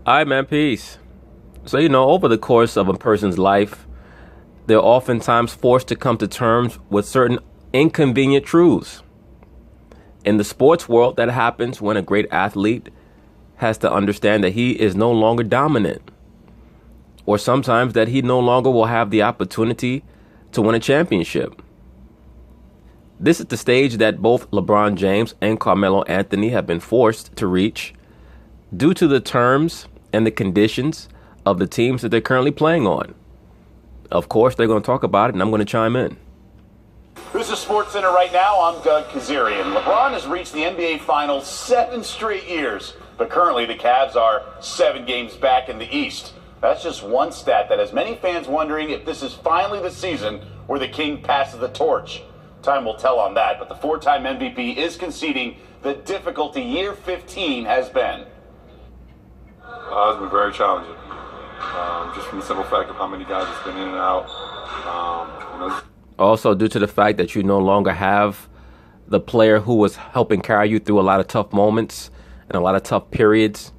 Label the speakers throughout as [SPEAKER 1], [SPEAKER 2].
[SPEAKER 1] All right, man, peace. So, over the course of a person's life, they're oftentimes forced to come to terms with certain inconvenient truths. In the sports world, that happens when a great athlete has to understand that he is no longer dominant, or sometimes that he no longer will have the opportunity to win a championship. This is the stage that both LeBron James and Carmelo Anthony have been forced to reach due to the terms and the conditions of the teams that they're currently playing on. Of course, they're going to talk about it, and I'm going to chime in.
[SPEAKER 2] This is SportsCenter right now. I'm Doug Kazarian. LeBron has reached the NBA Finals 7 straight years, but currently the Cavs are 7 games back in the East. That's just one stat that has many fans wondering if this is finally the season where the King passes the torch. Time will tell on that, but the 4-time MVP is conceding the difficulty year 15 has been.
[SPEAKER 3] It's been very challenging, just from the simple fact of how many guys have been in and out.
[SPEAKER 1] Also, due to the fact that you no longer have the player who was helping carry you through a lot of tough moments and a lot of tough periods.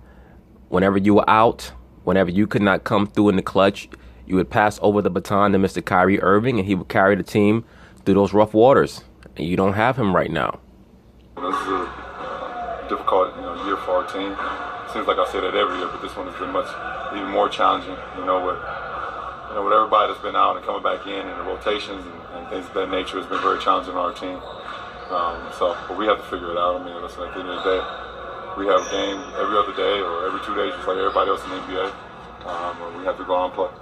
[SPEAKER 1] Whenever you were out, whenever you could not come through in the clutch, you would pass over the baton to Mr. Kyrie Irving, and he would carry the team through those rough waters. And you don't have him right now.
[SPEAKER 3] This is a difficult year for our team. Seems like I say that every year, but this one has been even more challenging. With everybody that's been out and coming back in, and the rotations and things of that nature has been very challenging on our team. But we have to figure it out. Listen, at the end of the day, we have a game every other day or every 2 days, just like everybody else in the NBA. We have to go out and play.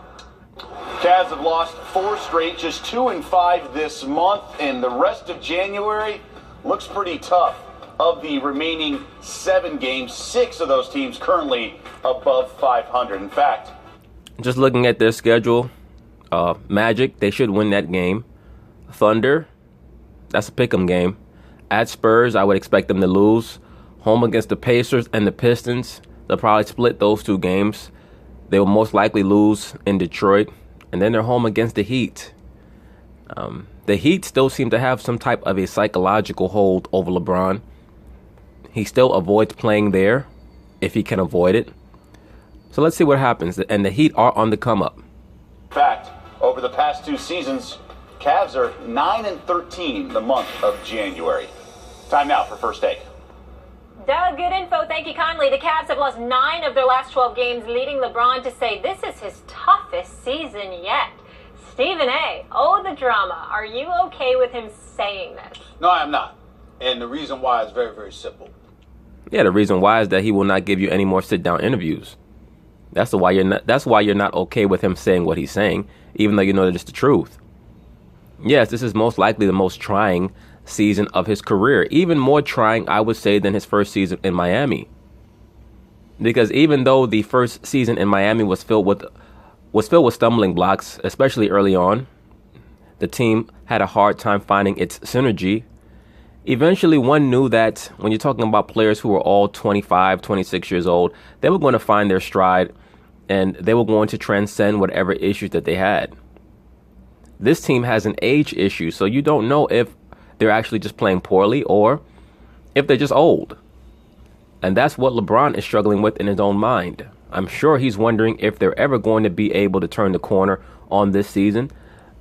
[SPEAKER 2] Cavs have lost 4 straight, just 2-5 this month, and the rest of January looks pretty tough. Of the remaining 7 games, 6 of those teams currently above 500. In fact,
[SPEAKER 1] just looking at their schedule, Magic, they should win that game. Thunder, that's a pick'em game. At Spurs, I would expect them to lose. Home against the Pacers and the Pistons, they'll probably split those 2 games. They will most likely lose in Detroit. And then they're home against the Heat. The Heat still seem to have some type of a psychological hold over LeBron. He still avoids playing there if he can avoid it. So let's see what happens. And the Heat are on the come up.
[SPEAKER 2] In fact, over the past 2 seasons, Cavs are 9-13 the month of January. Time now for First Take.
[SPEAKER 4] Doug, good info. Thank you kindly. The Cavs have lost 9 of their last 12 games, leading LeBron to say this is his toughest season yet. Stephen A., the drama. Are you okay with him saying this?
[SPEAKER 5] No, I am not. And the reason why is very, very simple.
[SPEAKER 1] Yeah, the reason why is that he will not give you any more sit-down interviews. That's why you're not okay with him saying what he's saying, even though you know that it's the truth. Yes, this is most likely the most trying season of his career. Even more trying, I would say, than his first season in Miami. Because even though the first season in Miami was filled with stumbling blocks, especially early on, the team had a hard time finding its synergy. Eventually, one knew that when you're talking about players who were all 25, 26 years old, they were going to find their stride and they were going to transcend whatever issues that they had. This team has an age issue, so you don't know if they're actually just playing poorly or if they're just old. And that's what LeBron is struggling with in his own mind. I'm sure he's wondering if they're ever going to be able to turn the corner on this season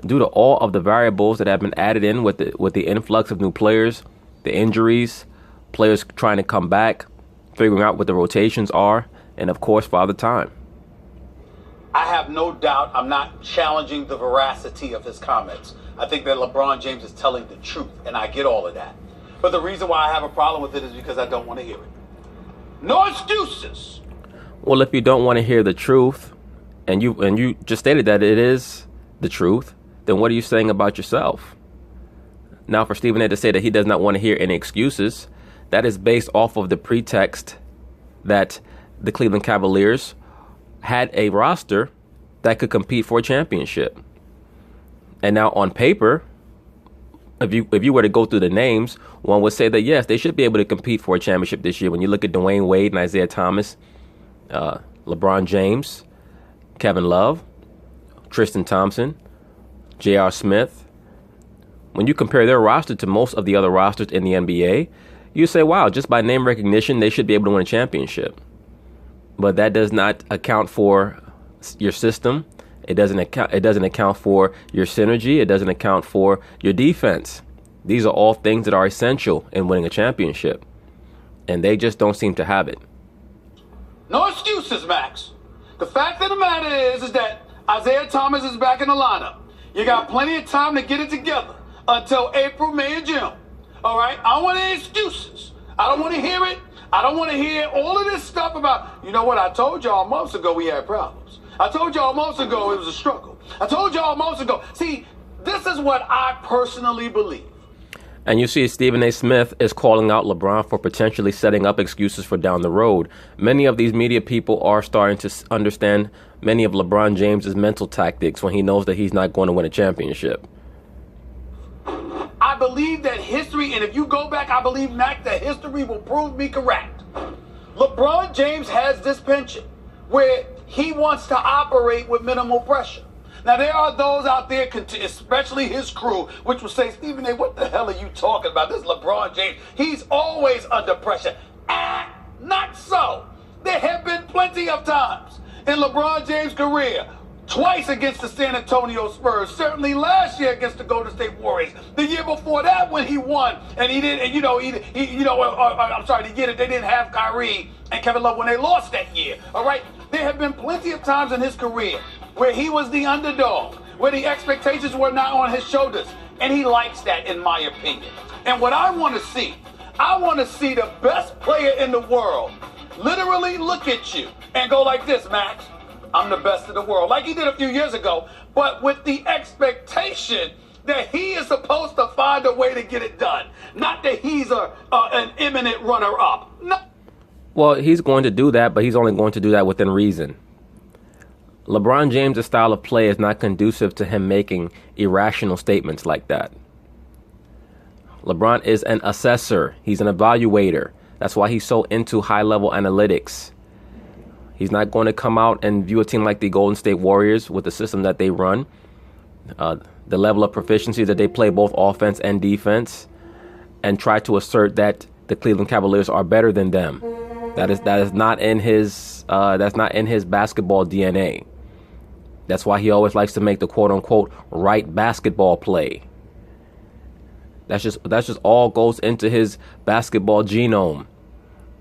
[SPEAKER 1] due to all of the variables that have been added in with the influx of new players, the injuries, players trying to come back, figuring out what the rotations are, and of course, Father Time.
[SPEAKER 5] I have no doubt I'm not challenging the veracity of his comments. I think that LeBron James is telling the truth, and I get all of that. But the reason why I have a problem with it is because I don't want to hear it. No excuses.
[SPEAKER 1] Well, if you don't want to hear the truth, and you just stated that it is the truth, then what are you saying about yourself? Now, for Stephen A. to say that he does not want to hear any excuses, that is based off of the pretext that the Cleveland Cavaliers had a roster that could compete for a championship. And now on paper, if you were to go through the names, one would say that, yes, they should be able to compete for a championship this year. When you look at Dwayne Wade and Isaiah Thomas, LeBron James, Kevin Love, Tristan Thompson, J.R. Smith, when you compare their roster to most of the other rosters in the NBA, you say, wow, just by name recognition, they should be able to win a championship. but that does not account for your system. It doesn't account for your synergy. It doesn't account for your defense. These are all things that are essential in winning a championship, and they just don't seem to have it.
[SPEAKER 5] No excuses, Max. The fact of the matter is that Isaiah Thomas is back in the lineup. You got plenty of time to get it together until April, May, and June. All right? I don't want any excuses. I don't want to hear it. I don't want to hear all of this stuff about, you know what, I told y'all months ago we had problems. I told y'all months ago it was a struggle. I told y'all months ago. See, this is what I personally believe.
[SPEAKER 1] And you see Stephen A. Smith is calling out LeBron for potentially setting up excuses for down the road. Many of these media people are starting to understand many of LeBron James's mental tactics when he knows that he's not going to win a championship.
[SPEAKER 5] I believe that history, and if you go back, I believe, Mac, that history will prove me correct. LeBron James has this penchant where he wants to operate with minimal pressure. Now, there are those out there, especially his crew, which will say, Stephen A., what the hell are you talking about? This is LeBron James. He's always under pressure. Not so. There have been plenty of times in LeBron James' career, twice against the San Antonio Spurs, certainly last year against the Golden State Warriors, the year before that when he won, and he didn't, I'm sorry, the year that they didn't have Kyrie and Kevin Love when they lost that year, all right? There have been plenty of times in his career where he was the underdog, where the expectations were not on his shoulders, and he likes that, in my opinion. And what I want to see the best player in the world literally look at you and go like this, Max, I'm the best in the world, like he did a few years ago, but with the expectation that he is supposed to find a way to get it done, not that he's an imminent runner-up. No.
[SPEAKER 1] Well, he's going to do that, but he's only going to do that within reason. LeBron James' style of play is not conducive to him making irrational statements like that. LeBron is an assessor. He's an evaluator. That's why he's so into high-level analytics. He's not going to come out and view a team like the Golden State Warriors with the system that they run, the level of proficiency that they play both offense and defense, and try to assert that the Cleveland Cavaliers are better than them. That is not in his basketball DNA. That's why he always likes to make the quote-unquote right basketball play. That's just all goes into his basketball genome.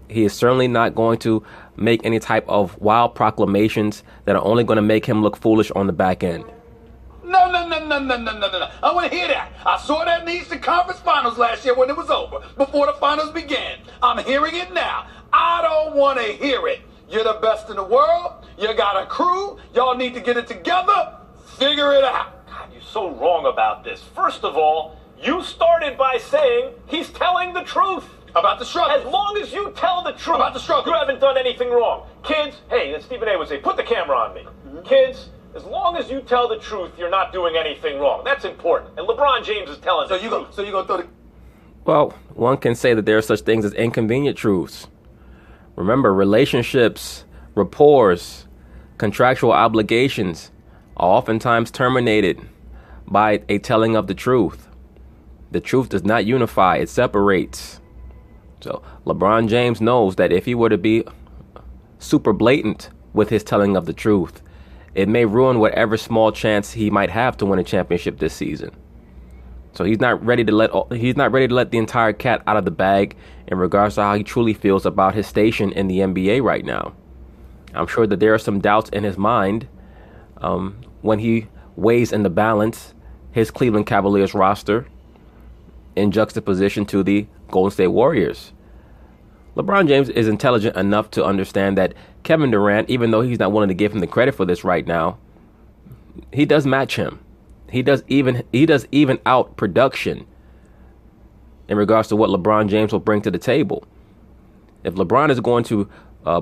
[SPEAKER 1] He is certainly not going to make any type of wild proclamations that are only going to make him look foolish on the back end.
[SPEAKER 5] No. I want to hear that. I saw that in the Eastern Conference Finals last year when it was over, before the finals began. I'm hearing it now. I don't want to hear it. You're the best in the world. You got a crew. Y'all need to get it together. Figure it out.
[SPEAKER 6] God, you're so wrong about this. First of all, you started by saying he's telling the truth.
[SPEAKER 5] About the struggle.
[SPEAKER 6] As long as you tell the truth,
[SPEAKER 5] about the struggle,
[SPEAKER 6] you haven't done anything wrong. Kids, hey, as Stephen A. would say, put the camera on me. Mm-hmm. Kids, as long as you tell the truth, you're not doing anything wrong. That's important. And LeBron James is telling the truth.
[SPEAKER 5] So you're going to throw the...
[SPEAKER 1] Well, one can say that there are such things as inconvenient truths. Remember, relationships, rapports, contractual obligations are oftentimes terminated by a telling of the truth. The truth does not unify, it separates. So LeBron James knows that if he were to be super blatant with his telling of the truth, it may ruin whatever small chance he might have to win a championship this season. So he's not ready to let the entire cat out of the bag in regards to how he truly feels about his station in the NBA right now. I'm sure that there are some doubts in his mind when he weighs in the balance his Cleveland Cavaliers roster in juxtaposition to the Golden State Warriors. LeBron James is intelligent enough to understand that Kevin Durant, even though he's not willing to give him the credit for this right now, he does match him. He does even out production in regards to what LeBron James will bring to the table. If LeBron is going to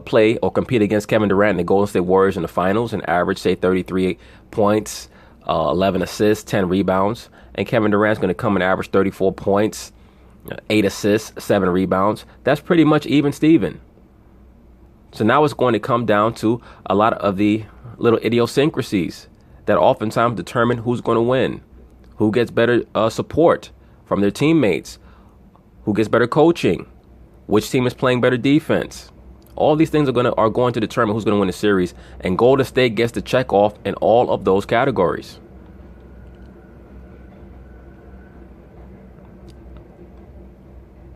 [SPEAKER 1] play or compete against Kevin Durant and the Golden State Warriors in the finals and average, say, 33 points, 11 assists, 10 rebounds, and Kevin Durant's going to come and average 34 points, 8 assists, 7 rebounds, that's pretty much even Steven. So now it's going to come down to a lot of the little idiosyncrasies that oftentimes determine who's going to win, who gets better support from their teammates, who gets better coaching, which team is playing better defense. All these things are going to determine who's going to win the series, and Golden State gets the check off in all of those categories.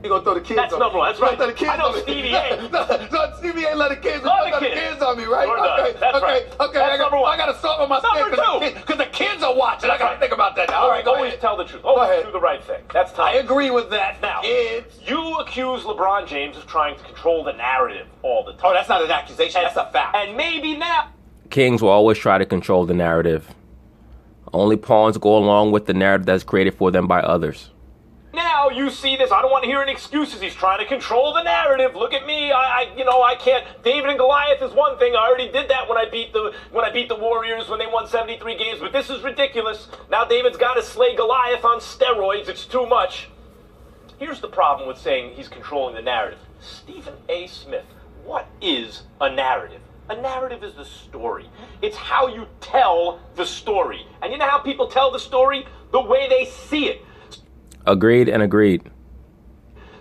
[SPEAKER 5] You gonna throw the kids
[SPEAKER 6] That's
[SPEAKER 5] on
[SPEAKER 6] number
[SPEAKER 5] me.
[SPEAKER 6] one. That's
[SPEAKER 5] You
[SPEAKER 6] right.
[SPEAKER 5] gonna throw the kids
[SPEAKER 6] I know
[SPEAKER 5] on me.
[SPEAKER 6] Stevie A.
[SPEAKER 5] No, Stevie ain't let the kids
[SPEAKER 6] Love the
[SPEAKER 5] throw the
[SPEAKER 6] kids.
[SPEAKER 5] kids on me, right?
[SPEAKER 6] Sure does.
[SPEAKER 5] Okay,
[SPEAKER 6] That's
[SPEAKER 5] okay,
[SPEAKER 6] right.
[SPEAKER 5] okay.
[SPEAKER 6] That's number one.
[SPEAKER 5] I gotta stop on my
[SPEAKER 6] Number two.
[SPEAKER 5] because the kids are watching. I gotta think about that now. All right, go
[SPEAKER 6] Always
[SPEAKER 5] ahead.
[SPEAKER 6] tell the truth.
[SPEAKER 5] Go
[SPEAKER 6] Always
[SPEAKER 5] ahead.
[SPEAKER 6] do the right thing. That's tough.
[SPEAKER 5] I agree with that.
[SPEAKER 6] Now,
[SPEAKER 5] Kids.
[SPEAKER 6] you accuse LeBron James of trying to control the narrative all the time.
[SPEAKER 5] Oh, that's not an accusation. That's a fact.
[SPEAKER 6] And maybe now.
[SPEAKER 1] Kings will always try to control the narrative. Only pawns go along with the narrative that's created for them by others.
[SPEAKER 6] Now you see this. I don't want to hear any excuses. He's trying to control the narrative. Look at me. I can't. David and Goliath is one thing. I already did that when I beat the Warriors when they won 73 games. But this is ridiculous. Now David's got to slay Goliath on steroids. It's too much. Here's the problem with saying he's controlling the narrative. Stephen A. Smith, what is a narrative? A narrative is the story. It's how you tell the story. And you know how people tell the story? The way they see it.
[SPEAKER 1] Agreed and agreed.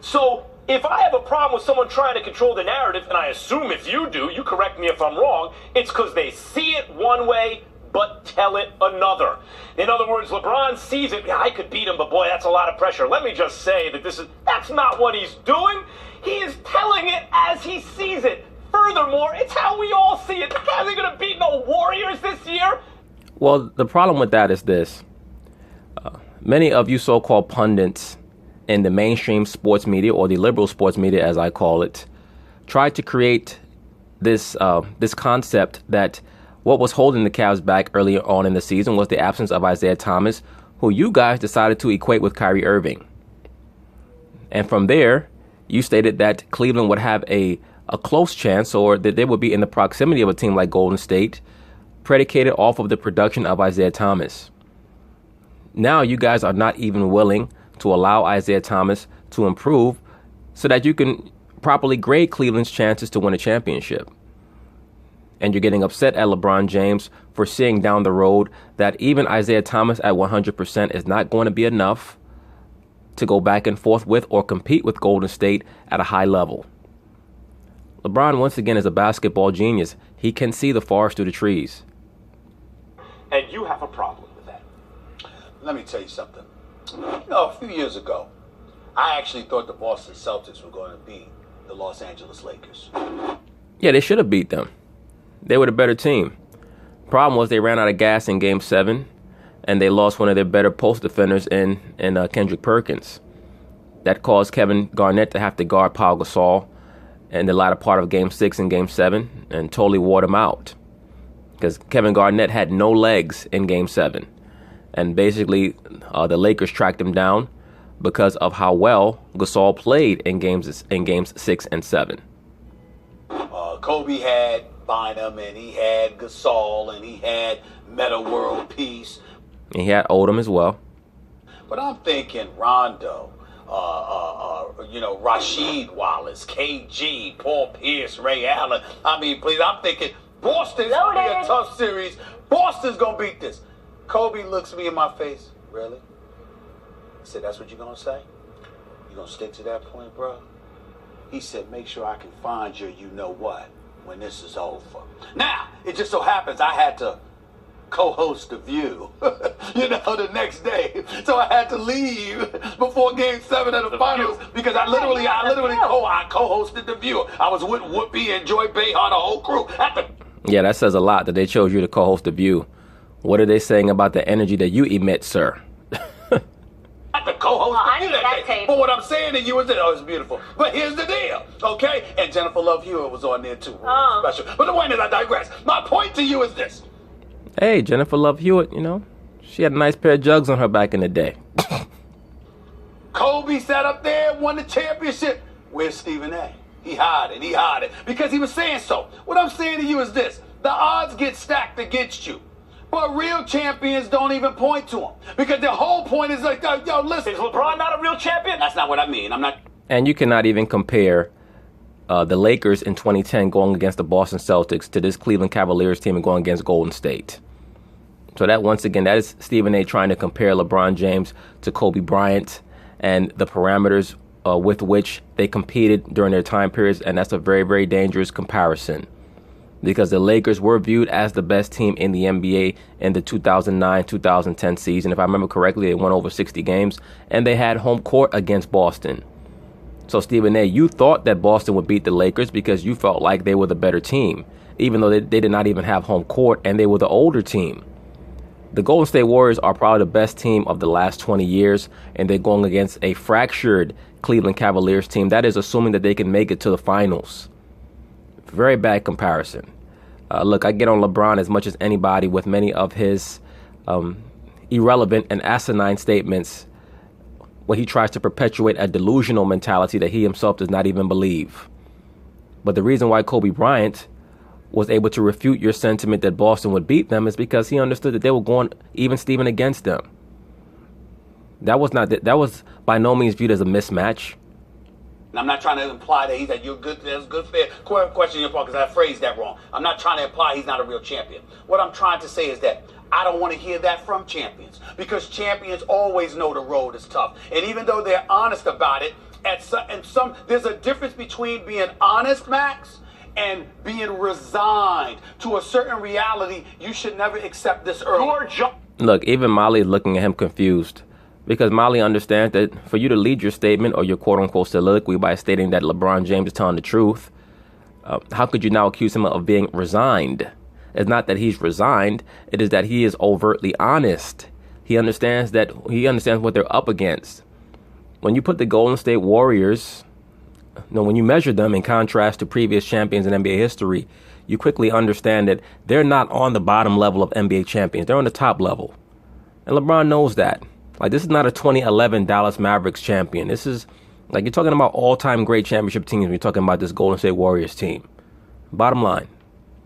[SPEAKER 6] So if I have a problem with someone trying to control the narrative, and I assume if you do, you correct me if I'm wrong, it's because they see it one way but tell it another. In other words, LeBron sees it. Yeah, I could beat him, but boy, that's a lot of pressure. Let me just say that that's not what he's doing. He is telling it as he sees it. Furthermore, it's how we all see it. The guys ain't going to beat no Warriors this year.
[SPEAKER 1] Well, the problem with that is this. Many of you so-called pundits in the mainstream sports media, or the liberal sports media as I call it, tried to create this concept that what was holding the Cavs back earlier on in the season was the absence of Isaiah Thomas, who you guys decided to equate with Kyrie Irving. And from there, you stated that Cleveland would have a close chance, or that they would be in the proximity of a team like Golden State, predicated off of the production of Isaiah Thomas. Now you guys are not even willing to allow Isaiah Thomas to improve so that you can properly grade Cleveland's chances to win a championship. And you're getting upset at LeBron James for seeing down the road that even Isaiah Thomas at 100% is not going to be enough to go back and forth with or compete with Golden State at a high level. LeBron, once again, is a basketball genius. He can see the forest through the trees.
[SPEAKER 6] And you have a problem with that.
[SPEAKER 5] Let me tell you something. A few years ago, I actually thought the Boston Celtics were going to beat the Los Angeles Lakers.
[SPEAKER 1] Yeah, they should have beat them. They were the better team. Problem was they ran out of gas in Game 7, and they lost one of their better post defenders in Kendrick Perkins. That caused Kevin Garnett to have to guard Pau Gasol in the latter part of Game 6 and Game 7 and totally wore him out. Because Kevin Garnett had no legs in Game 7. And basically, the Lakers tracked him down because of how well Gasol played in games 6 and 7.
[SPEAKER 5] Kobe had Bynum, and he had Gasol, and he had Meta World Peace.
[SPEAKER 1] And he had Odom as well.
[SPEAKER 5] But I'm thinking Rondo, Rasheed Wallace, KG, Paul Pierce, Ray Allen. I mean, please, I'm thinking Boston's going to be a tough series. Boston's going to beat this. Kobe looks me in my face. Really? I said, that's what you're going to say? You going to stick to that point, bro? He said, make sure I can find your you-know-what when this is over. Now, it just so happens I had to co-host The View, the next day. So I had to leave before Game 7 of the finals because I literally co-hosted The View. I was with Whoopi and Joy Behar, the whole crew.
[SPEAKER 1] Yeah, that says a lot that they chose you to co-host The View. What are they saying about the energy that you emit, sir?
[SPEAKER 5] At the co-host that day. But what I'm saying to you is that, it's beautiful. But here's the deal, okay? And Jennifer Love Hewitt was on there too. Special. But the point is, I digress. My point to you is this.
[SPEAKER 1] Hey, Jennifer Love Hewitt, she had a nice pair of jugs on her back in the day.
[SPEAKER 5] Kobe sat up there and won the championship. Where's Stephen A? He hid it because he was saying so. What I'm saying to you is this. The odds get stacked against you. But real champions don't even point to him. Because the whole point is like, yo, listen.
[SPEAKER 6] Is LeBron not a real champion?
[SPEAKER 5] That's not what I mean. I'm not.
[SPEAKER 1] And you cannot even compare the Lakers in 2010 going against the Boston Celtics to this Cleveland Cavaliers team and going against Golden State. So that, once again, that is Stephen A. trying to compare LeBron James to Kobe Bryant and the parameters with which they competed during their time periods, and that's a very, very dangerous comparison because the Lakers were viewed as the best team in the NBA in the 2009-2010 season. If I remember correctly, they won over 60 games, and they had home court against Boston. So, Stephen A., you thought that Boston would beat the Lakers because you felt like they were the better team, even though they did not even have home court, and they were the older team. The Golden State Warriors are probably the best team of the last 20 years, and they're going against a fractured Cleveland Cavaliers team. That is assuming that they can make it to the finals. Very bad comparison. Look, I get on LeBron as much as anybody with many of his irrelevant and asinine statements where he tries to perpetuate a delusional mentality that he himself does not even believe. But the reason why Kobe Bryant was able to refute your sentiment that Boston would beat them is because he understood that they were going even Steven against them. That was by no means viewed as a mismatch.
[SPEAKER 5] And I'm not trying to imply that you're good. That's good, fair question on your part because I phrased that wrong. I'm not trying to imply he's not a real champion. What I'm trying to say is that I don't want to hear that from champions because champions always know the road is tough. And even though they're honest about it, there's a difference between being honest, Max, and being resigned to a certain reality. You should never accept this early.
[SPEAKER 1] Look, even Molly is looking at him confused. Because Molly understands that for you to lead your statement or your quote-unquote soliloquy by stating that LeBron James is telling the truth, how could you now accuse him of being resigned? It's not that he's resigned. It is that he is overtly honest. He understands what they're up against. When you put the Golden State Warriors, when you measure them in contrast to previous champions in NBA history, you quickly understand that they're not on the bottom level of NBA champions. They're on the top level. And LeBron knows that. Like, this is not a 2011 Dallas Mavericks champion. This is, like, you're talking about all-time great championship teams when you're talking about this Golden State Warriors team. Bottom line.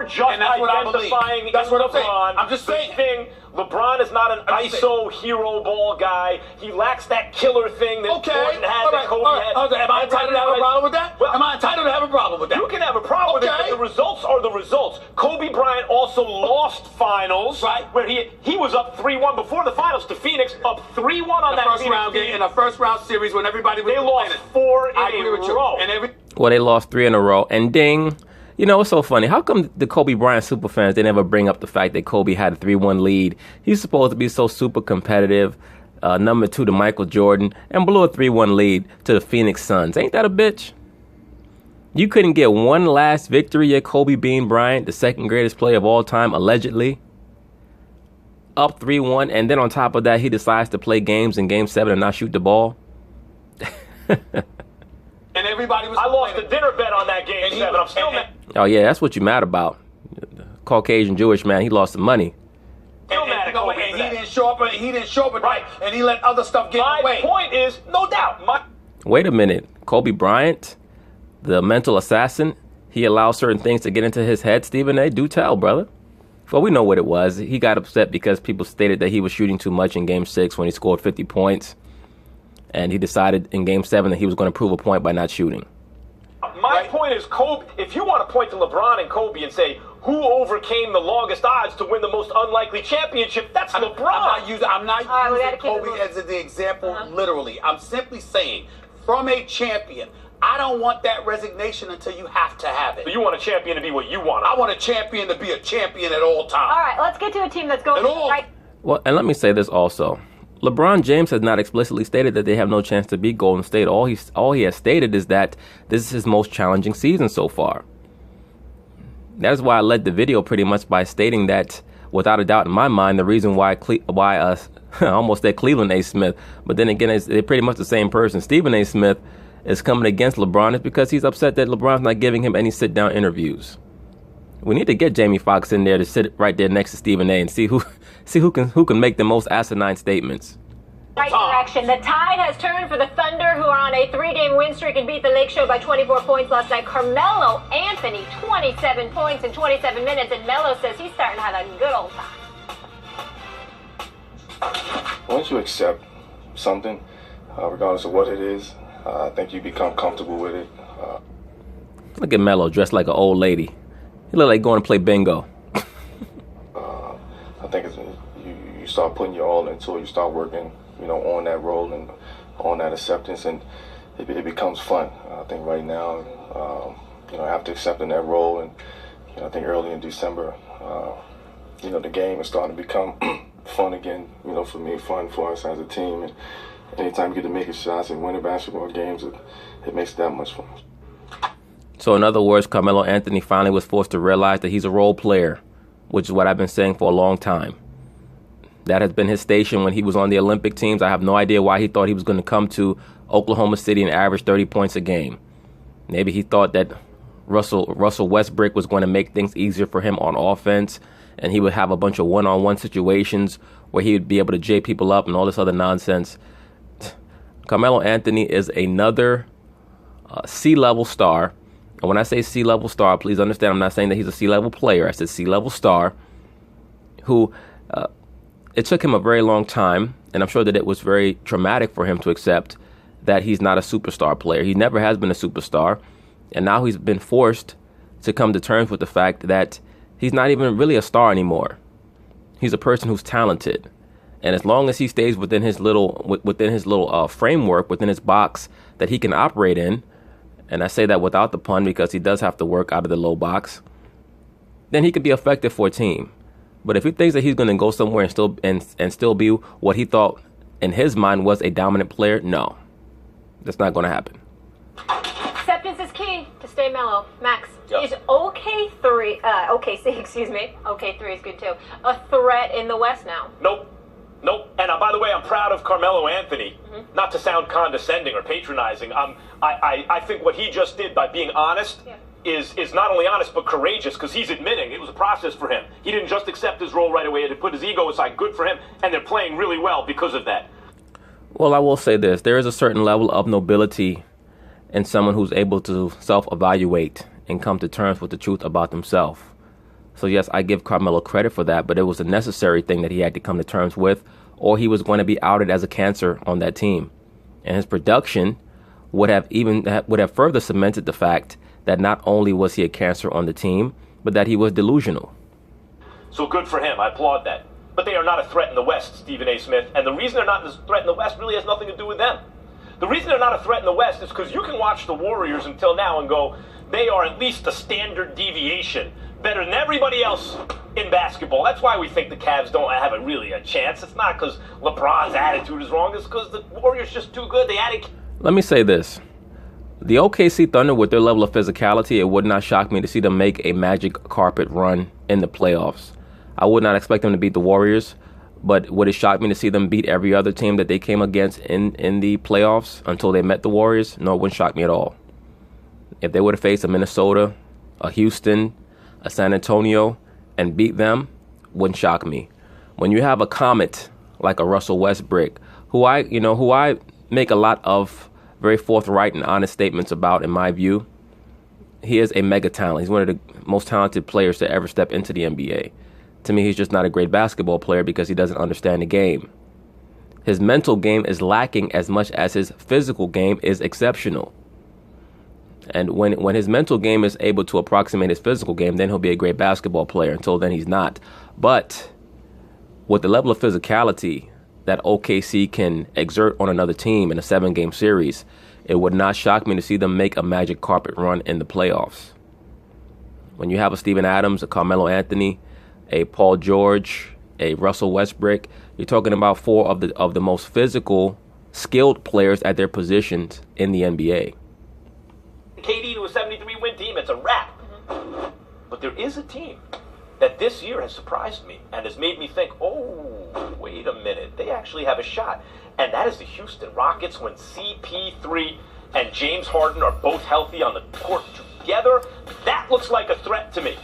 [SPEAKER 6] Just
[SPEAKER 5] and that's what I believe. That's what I'm saying. I'm just saying.
[SPEAKER 6] LeBron is not an ISO hero ball guy. He lacks that killer thing that Jordan had, that Kobe had.
[SPEAKER 5] Am I entitled to have a problem with that?
[SPEAKER 6] Well,
[SPEAKER 5] am I entitled to have a problem with that?
[SPEAKER 6] You can have a problem with it, but the results are the results. Kobe Bryant also lost finals, right? Where he was up 3-1 before the finals to Phoenix, up 3-1 on that
[SPEAKER 5] first round game in a first round series when everybody was
[SPEAKER 6] lost 4 in a row.
[SPEAKER 1] Well, they lost 3 in a row, and ding. You know, it's so funny. How come the Kobe Bryant superfans, they never bring up the fact that Kobe had a 3-1 lead? He's supposed to be so super competitive, number 2 to Michael Jordan, and blew a 3-1 lead to the Phoenix Suns. Ain't that a bitch? You couldn't get one last victory yet, Kobe Bean Bryant, the second greatest player of all time, allegedly. Up 3-1, and then on top of that, he decides to play games in Game 7 and not shoot the ball.
[SPEAKER 5] And everybody was.
[SPEAKER 6] I lost the dinner bet on that Game 7. I'm still mad.
[SPEAKER 1] Oh, yeah, that's what you're mad about. Caucasian Jewish man, he lost some money.
[SPEAKER 5] Still mad at Kobe. And he didn't show up, right. And he let other stuff get away.
[SPEAKER 6] My point is, no doubt.
[SPEAKER 1] Wait a minute. Kobe Bryant, the mental assassin, he allows certain things to get into his head, Stephen A. Do tell, brother. Well, we know what it was. He got upset because people stated that he was shooting too much in Game 6 when he scored 50 points. And he decided in Game 7 that he was going to prove a point by not shooting.
[SPEAKER 6] My point is, Kobe, if you want to point to LeBron and Kobe and say, who overcame the longest odds to win the most unlikely championship, that's LeBron.
[SPEAKER 5] I'm not using Kobe as the example literally. I'm simply saying, from a champion, I don't want that resignation until you have to have it.
[SPEAKER 6] You want a champion to be what you want.
[SPEAKER 5] I want a champion to be a champion at all times.
[SPEAKER 4] All right, let's get to a team that's going right.
[SPEAKER 1] Well, and let me say this also. LeBron James has not explicitly stated that they have no chance to beat Golden State. All he has stated is that this is his most challenging season so far. That is why I led the video pretty much by stating that, without a doubt in my mind, the reason why I almost said Cleveland A. Smith, but then again, they're pretty much the same person. Stephen A. Smith is coming against LeBron is because he's upset that LeBron's not giving him any sit-down interviews. We need to get Jamie Foxx in there to sit right there next to Stephen A. and see who can make the most asinine statements.
[SPEAKER 4] Right direction. The tide has turned for the Thunder, who are on a 3-game win streak and beat the Lake Show by 24 points last night. Carmelo Anthony, 27 points in 27 minutes, and Melo says he's starting to have a good old time.
[SPEAKER 7] Once you accept something, regardless of what it is, I think you become comfortable with it.
[SPEAKER 1] Look at Melo dressed like an old lady. He look like going to play bingo.
[SPEAKER 7] I think it's, you start putting your all into it. You start working, on that role and on that acceptance. And it becomes fun. I think right now, after accepting that role, and I think early in December, the game is starting to become fun again. For me, fun for us as a team. And anytime you get to make shots and winning basketball games, it makes it that much fun.
[SPEAKER 1] So in other words, Carmelo Anthony finally was forced to realize that he's a role player, which is what I've been saying for a long time. That has been his station when he was on the Olympic teams. I have no idea why he thought he was going to come to Oklahoma City and average 30 points a game. Maybe he thought that Russell Westbrook was going to make things easier for him on offense, and he would have a bunch of one-on-one situations where he would be able to jay people up and all this other nonsense. Carmelo Anthony is another C-level star. And when I say C-level star, please understand I'm not saying that he's a C-level player. I said C-level star who it took him a very long time, and I'm sure that it was very traumatic for him to accept that he's not a superstar player. He never has been a superstar, and now he's been forced to come to terms with the fact that he's not even really a star anymore. He's a person who's talented, and as long as he stays within his little framework, within his box that he can operate in, and I say that without the pun because he does have to work out of the low box, then he could be effective for a team. But if he thinks that he's going to go somewhere and still be what he thought in his mind was a dominant player, no, that's not going to happen.
[SPEAKER 4] Acceptance is key to stay mellow. Max,
[SPEAKER 6] Yep.
[SPEAKER 4] is OKC, OK3 is good too, a threat in the West now?
[SPEAKER 6] Nope. And by the way, I'm proud of Carmelo Anthony.
[SPEAKER 4] Mm-hmm.
[SPEAKER 6] Not to sound condescending or patronizing. I think what he just did by being honest is not only honest but courageous, because he's admitting it was a process for him. He didn't just accept his role right away. He had to put his ego aside. Good for him. And they're playing really well because of that.
[SPEAKER 1] Well, I will say this. There is a certain level of nobility in someone who's able to self-evaluate and come to terms with the truth about themselves. So yes, I give Carmelo credit for that, but it was a necessary thing that he had to come to terms with, or he was going to be outed as a cancer on that team. And his production would have further cemented the fact that not only was he a cancer on the team, but that he was delusional.
[SPEAKER 6] So good for him. I applaud that. But they are not a threat in the West, Stephen A. Smith. And the reason they're not a threat in the West really has nothing to do with them. The reason they're not a threat in the West is because you can watch the Warriors until now and go, they are at least a standard deviation better than everybody else in basketball. That's why we think the Cavs don't have a chance. It's not because LeBron's attitude is wrong. It's because the Warriors just too good. They added...
[SPEAKER 1] Let me say this. The OKC Thunder, with their level of physicality, it would not shock me to see them make a magic carpet run in the playoffs. I would not expect them to beat the Warriors, but would it shock me to see them beat every other team that they came against in the playoffs until they met the Warriors? No, it wouldn't shock me at all. If they would have faced a Minnesota, a Houston, a San Antonio, and beat them, wouldn't shock me. When you have a comet like a Russell Westbrook, who I make a lot of very forthright and honest statements about, in my view, he is a mega talent. He's one of the most talented players to ever step into the NBA. To me, he's just not a great basketball player because he doesn't understand the game. His mental game is lacking as much as his physical game is exceptional. And when his mental game is able to approximate his physical game, then he'll be a great basketball player. Until then, he's not. But with the level of physicality that OKC can exert on another team in a 7-game series, it would not shock me to see them make a magic carpet run in the playoffs. When you have a Steven Adams, a Carmelo Anthony, a Paul George, a Russell Westbrook, you're talking about 4 of the most physical, skilled players at their positions in the NBA.
[SPEAKER 6] KD to a 73-win team, it's a wrap. But there is a team that this year has surprised me and has made me think, oh, wait a minute, they actually have a shot. And that is the Houston Rockets when CP3 and James Harden are both healthy on the court together. That looks like a threat to me.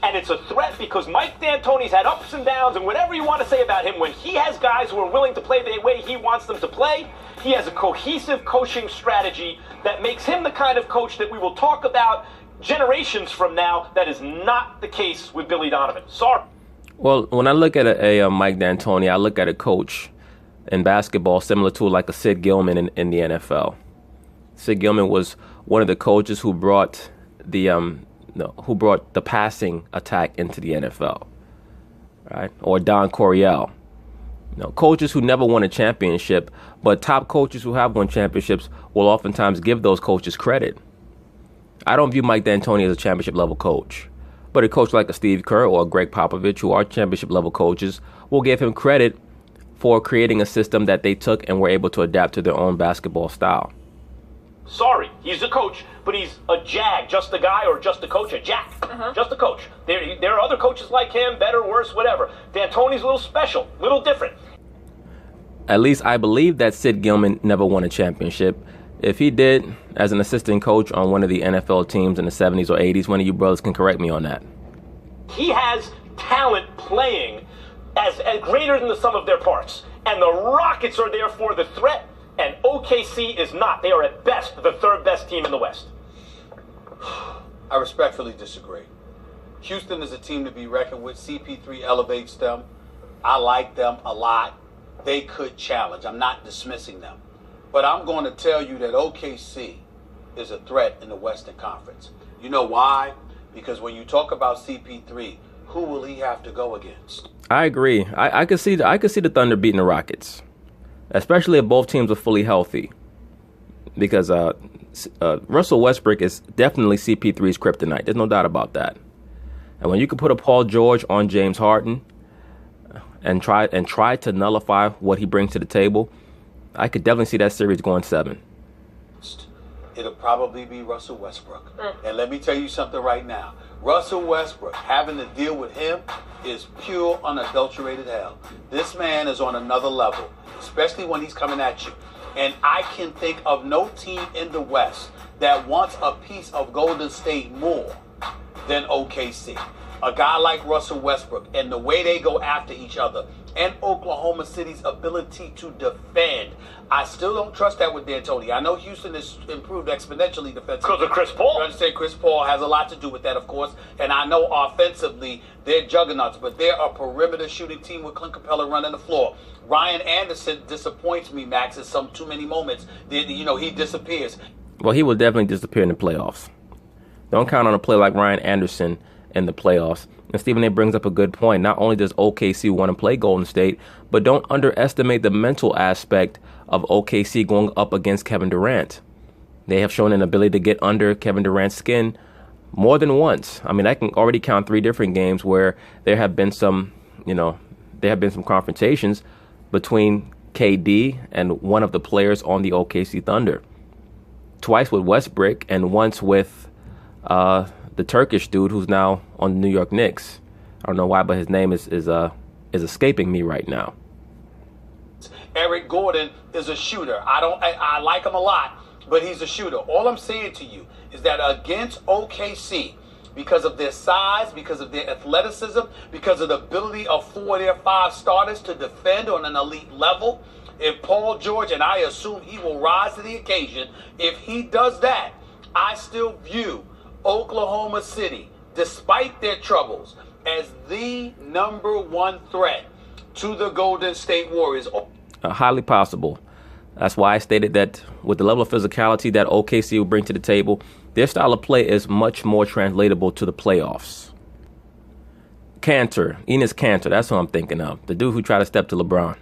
[SPEAKER 6] And it's a threat because Mike D'Antoni's had ups and downs, and whatever you want to say about him, when he has guys who are willing to play the way he wants them to play, he has a cohesive coaching strategy that makes him the kind of coach that we will talk about generations from now. That is not the case with Billy Donovan. Sorry.
[SPEAKER 1] Well, when I look at a Mike D'Antoni, I look at a coach in basketball similar to like a Sid Gilman in the NFL. Sid Gilman was one of the coaches who brought the passing attack into the NFL, right? Or Don Coryell. Coaches who never won a championship, but top coaches who have won championships will oftentimes give those coaches credit. I don't view Mike D'Antoni as a championship level coach, but a coach like a Steve Kerr or a Greg Popovich, who are championship level coaches, will give him credit for creating a system that they took and were able to adapt to their own basketball style.
[SPEAKER 6] Sorry, he's a coach, but he's a jag, just a guy, or just a coach, a jack, just a coach. There are other coaches like him, better, worse, whatever. D'Antoni's a little special, a little different.
[SPEAKER 1] At least I believe that Sid Gilman never won a championship. If he did, as an assistant coach on one of the NFL teams in the 70s or 80s, one of you brothers can correct me on that.
[SPEAKER 6] He has talent playing as greater than the sum of their parts. And the Rockets are therefore the threat, and OKC is not. They are at best the third best team in the West.
[SPEAKER 5] I respectfully disagree. Houston is a team to be reckoned with. CP3 elevates them. I like them a lot. They could challenge. I'm not dismissing them. But I'm going to tell you that OKC is a threat in the Western Conference. You know why? Because when you talk about CP3, who will he have to go against?
[SPEAKER 1] I agree. I could see the Thunder beating the Rockets, especially if both teams are fully healthy. Because Russell Westbrook is definitely CP3's kryptonite. There's no doubt about that. And when you can put a Paul George on James Harden and try to nullify what he brings to the table, I could definitely see that series going 7.
[SPEAKER 5] It'll probably be Russell Westbrook. And let me tell you something right now. Russell Westbrook, having to deal with him is pure, unadulterated hell. This man is on another level, especially when he's coming at you. And I can think of no team in the West that wants a piece of Golden State more than OKC. A guy like Russell Westbrook and the way they go after each other, and Oklahoma City's ability to defend. I still don't trust that with D'Antoni. I know Houston has improved exponentially defensively.
[SPEAKER 6] Because of Chris Paul.
[SPEAKER 5] I understand Chris Paul has a lot to do with that, of course. And I know offensively they're juggernauts, but they're a perimeter shooting team with Clint Capella running the floor. Ryan Anderson disappoints me, Max, in some too many moments. He disappears.
[SPEAKER 1] Well, he will definitely disappear in the playoffs. Don't count on a player like Ryan Anderson in the playoffs. And Stephen A. brings up a good point. Not only does OKC want to play Golden State, but don't underestimate the mental aspect of OKC going up against Kevin Durant. They have shown an ability to get under Kevin Durant's skin more than once. I mean, I can already count 3 different games where there have been some confrontations between KD and one of the players on the OKC Thunder. Twice with Westbrook and once with the Turkish dude who's now on the New York Knicks. I don't know why, but his name is escaping me right now.
[SPEAKER 5] Eric Gordon is a shooter. I like him a lot, but he's a shooter. All I'm saying to you is that against OKC, because of their size, because of their athleticism, because of the ability of 4 of their 5 starters to defend on an elite level, if Paul George, and I assume he will rise to the occasion, if he does that, I still view Oklahoma City, despite their troubles, as the #1 threat to the Golden State Warriors.
[SPEAKER 1] Highly possible. That's why I stated that with the level of physicality that OKC will bring to the table, their style of play is much more translatable to the playoffs. Enes Kanter, that's who I'm thinking of. The dude who tried to step to LeBron.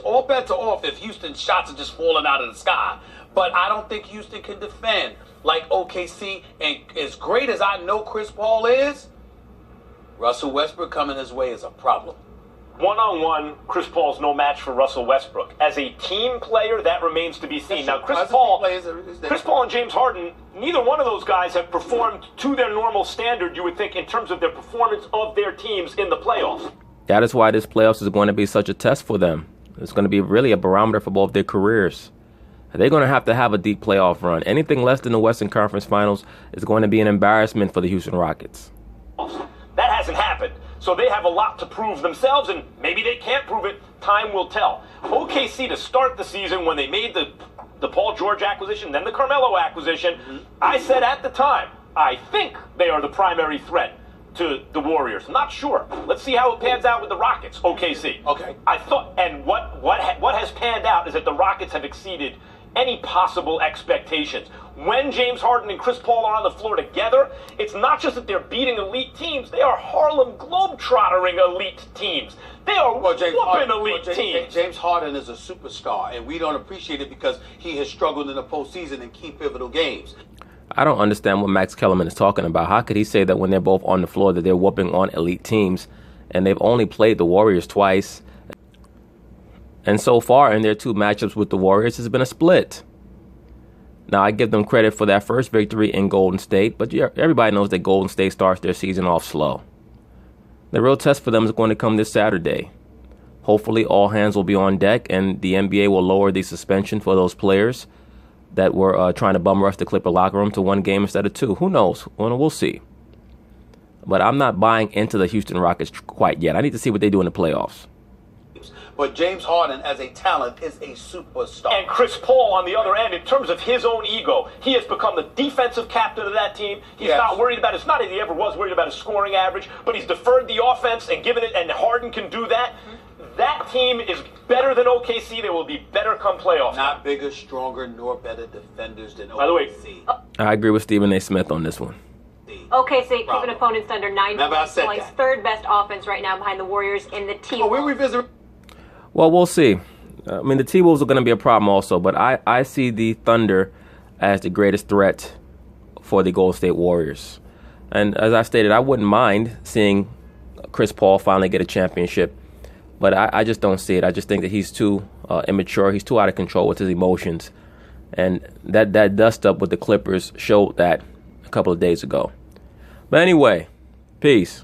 [SPEAKER 5] All bets are off if Houston's shots are just falling out of the sky. But I don't think Houston can defend like OKC. And as great as I know Chris Paul is, Russell Westbrook coming his way is a problem.
[SPEAKER 6] One-on-one, Chris Paul's no match for Russell Westbrook. As a team player, that remains to be seen. Now, Chris Paul and James Harden, neither one of those guys have performed to their normal standard, you would think, in terms of their performance of their teams in the playoffs.
[SPEAKER 1] That is why this playoffs is going to be such a test for them. It's going to be really a barometer for both their careers. They're going to have a deep playoff run. Anything less than the Western Conference Finals is going to be an embarrassment for the Houston Rockets.
[SPEAKER 6] That hasn't happened. So they have a lot to prove themselves, and maybe they can't prove it. Time will tell. OKC, to start the season, when they made the Paul George acquisition, then the Carmelo acquisition, I said at the time, I think they are the primary threat to the Warriors. Not sure. Let's see how it pans out with the Rockets, OKC.
[SPEAKER 5] Okay.
[SPEAKER 6] I thought, and what has panned out is that the Rockets have exceeded any possible expectations. When James Harden and Chris Paul are on the floor together, it's not just that they're beating elite teams, they are Harlem Globetrottering elite teams. They are whooping elite teams.
[SPEAKER 5] James Harden is a superstar, and we don't appreciate it because he has struggled in the postseason in key pivotal games.
[SPEAKER 1] I don't understand what Max Kellerman is talking about. How could he say that when they're both on the floor that they're whooping on elite teams, and they've only played the Warriors twice? And so far in their 2 matchups with the Warriors, it's been a split. Now, I give them credit for that first victory in Golden State, but everybody knows that Golden State starts their season off slow. The real test for them is going to come this Saturday. Hopefully, all hands will be on deck, and the NBA will lower the suspension for those players that were trying to bum rush the Clipper locker room to 1 game instead of 2. Who knows? We'll see. But I'm not buying into the Houston Rockets quite yet. I need to see what they do in the playoffs.
[SPEAKER 5] But James Harden, as a talent, is a superstar.
[SPEAKER 6] And Chris Paul, on the other end, in terms of his own ego, he has become the defensive captain of that team. He's not worried about it. It's not that he ever was worried about his scoring average, but he's deferred the offense and given it, and Harden can do that. That team is better than OKC. They will be better come playoffs.
[SPEAKER 5] Not bigger, stronger, nor better defenders than OKC.
[SPEAKER 6] By the way,
[SPEAKER 1] I agree with Stephen A. Smith on this one.
[SPEAKER 4] OKC keeping opponents under 9 points, playing
[SPEAKER 5] that.
[SPEAKER 4] 3rd best offense right now behind the Warriors in the T.
[SPEAKER 5] we revisit.
[SPEAKER 1] Well, we'll see. I mean, the T-Wolves are going to be a problem also, but I see the Thunder as the greatest threat for the Golden State Warriors. And as I stated, I wouldn't mind seeing Chris Paul finally get a championship, but I just don't see it. I just think that he's too immature. He's too out of control with his emotions. And that dust-up with the Clippers showed that a couple of days ago. But anyway, peace.